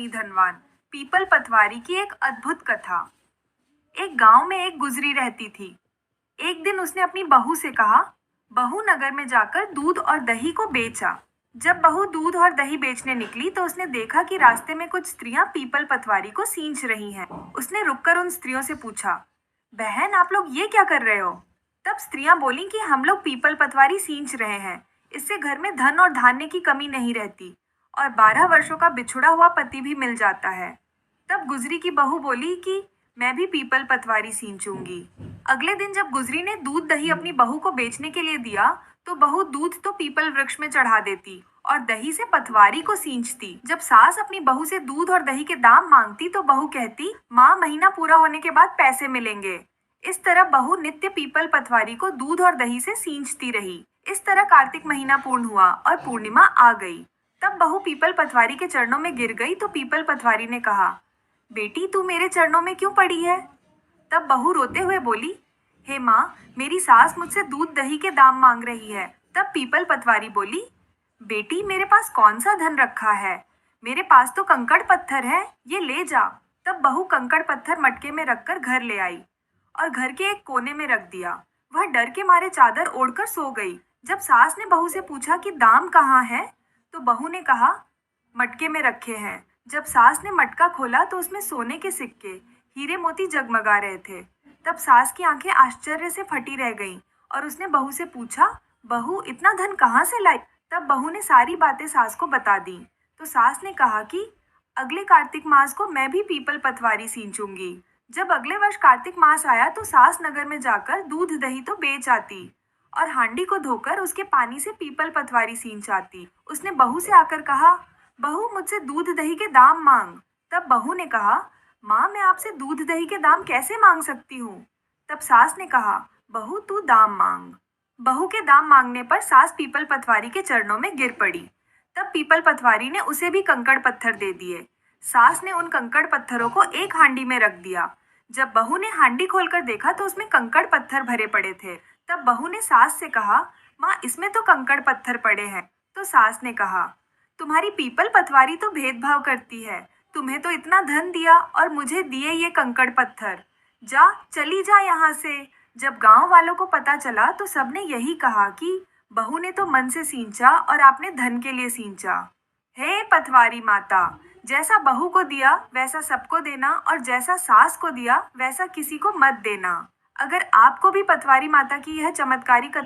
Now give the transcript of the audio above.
धनवान पीपल पतवारी की एक अद्भुत कथा। एक गांव में एक गुजरी रहती थी। एक दिन उसने अपनी बहू से कहा, बहू नगर में जाकर दूध और दही को बेचा। जब बहू दूध और दही बेचने निकली तो उसने देखा कि रास्ते में कुछ स्त्रियां पीपल पतवारी को सींच रही हैं। उसने रुककर उन स्त्रियों से पूछा, बहन आप लोग ये क्या कर रहे हो? तब स्त्रियां बोली कि हम लोग पीपल पतवारी सींच रहे हैं। इससे घर में धन और धान्य की कमी नहीं रहती और 12 वर्षों का बिछुड़ा हुआ पति भी मिल जाता है। तब गुजरी की बहू बोली कि मैं भी पीपल पतवारी सींचूंगी। अगले दिन जब गुजरी ने दूध दही अपनी बहू को बेचने के लिए दिया तो बहू दूध तो पीपल वृक्ष में चढ़ा देती और दही से पतवारी को सींचती। जब सास अपनी बहू से दूध और दही के दाम मांगती तो बहू कहती, माँ महीना पूरा होने के बाद पैसे मिलेंगे। इस तरह बहू नित्य पीपल पतवारी को दूध और दही से सींचती रही। इस तरह कार्तिक महीना पूर्ण हुआ और पूर्णिमा आ गई। तब बहू पीपल पतवारी के चरणों में गिर गई तो पीपल पतवारी ने कहा, बेटी तू मेरे चरणों में क्यों पड़ी है? तब बहू रोते हुए बोली, हे माँ, मेरी सास मुझसे दूध दही के दाम मांग रही है। तब पीपल पतवारी बोली, बेटी मेरे पास कौन सा धन रखा है? मेरे पास तो कंकड़ पत्थर है, ये ले जा। तब बहू कंकड़ पत्थर मटके में रखकर घर ले आई और घर के एक कोने में रख दिया। वह डर के मारे चादर ओढ़कर सो गई। जब सास ने बहू से पूछा कि दाम कहाँ है, तो बहू ने कहा, मटके में रखे हैं। जब सास ने मटका खोला तो उसमें सोने के सिक्के, हीरे मोती जगमगा रहे थे। तब सास की आंखें आश्चर्य से फटी रह गईं और उसने बहू से पूछा, बहू इतना धन कहाँ से लाई? तब बहू ने सारी बातें सास को बता दी। तो सास ने कहा कि अगले कार्तिक मास को मैं भी पीपल पतवारी सींचूंगी। जब अगले वर्ष कार्तिक मास आया तो सास नगर में जाकर दूध दही तो बेच आती और हांडी को धोकर उसके पानी से पीपल पतवारी सींच आती। उसने बहू से आकर कहा, बहू मुझसे दूध दही के दाम मांग। तब बहू ने कहा, माँ मैं आपसे दूध दही के दाम कैसे मांग सकती हूँ? तब सास ने कहा, बहू तू दाम मांग। बहू के दाम मांगने पर सास पीपल पतवारी के चरणों में गिर पड़ी। तब पीपल पतवारी ने उसे भी कंकड़ पत्थर दे दिए। सास ने उन कंकड़ पत्थरों को एक हांडी में रख दिया। जब बहू ने हांडी खोलकर देखा तो उसमें कंकड़ पत्थर भरे पड़े थे। तब बहू ने सास से कहा, माँ इसमें तो कंकड़ पत्थर पड़े हैं। तो सास ने कहा, तुम्हारी पीपल पतवारी तो भेदभाव करती है। तुम्हें तो इतना धन दिया और मुझे दिए ये कंकड़ पत्थर। जा चली जा यहाँ से। जब गांव वालों को पता चला तो सबने यही कहा कि बहू ने तो मन से सींचा और आपने धन के लिए सींचा। हे पतवारी माता, जैसा बहू को दिया वैसा सबको देना और जैसा सास को दिया वैसा किसी को मत देना। अगर आपको भी पतवारी माता की यह चमत्कारी कथा